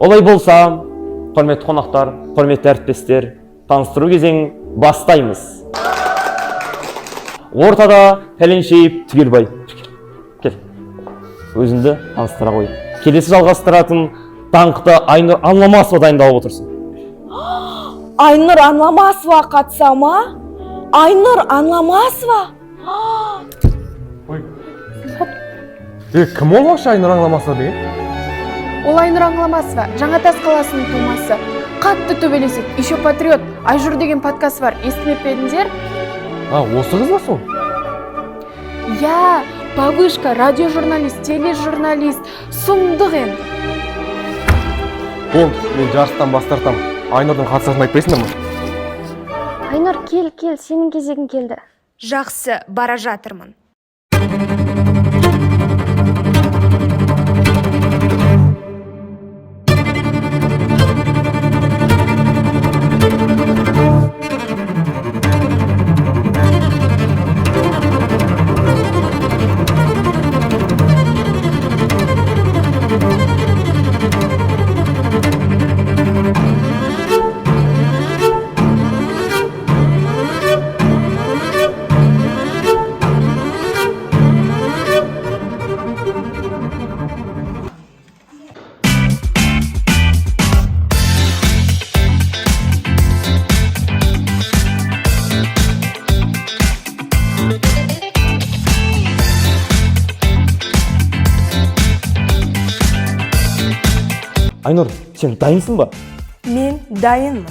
Олай болса, құрметті қонақтар, құрметті әріптестер, таныстыру кезеңін бастаймыз. Ортада Пәленшеев Түгелбай. Кел, өзіңді таныстыра қой. Келесі жалғастыратын даңқты Айнұр Анламасова дайындалып отырсын. Айнұр Анламасова қатыса ма? Айнұр Анламасова? Кім ол вообще Айнұр Анламасова деген? Ол Айнұр Анламасова, Жаңатас қаласының тумасы. Қатты төбелеседі, еще патриот. Айжұр деген подкаст бар, естімеп пе едіңдер? Осы қыз ба сол? Я, бабышка, радиожурналист, тележурналист, сұмдық ен. Бол, мен жарыстан бас тартам. Айнұрдың қатысатын айтпайсыңдар ма? Айнұр, кел, сенің кезегің келді. Жақсы, бара жатырмын. Айнұр, сен дайынсың ба? Мен дайынмын.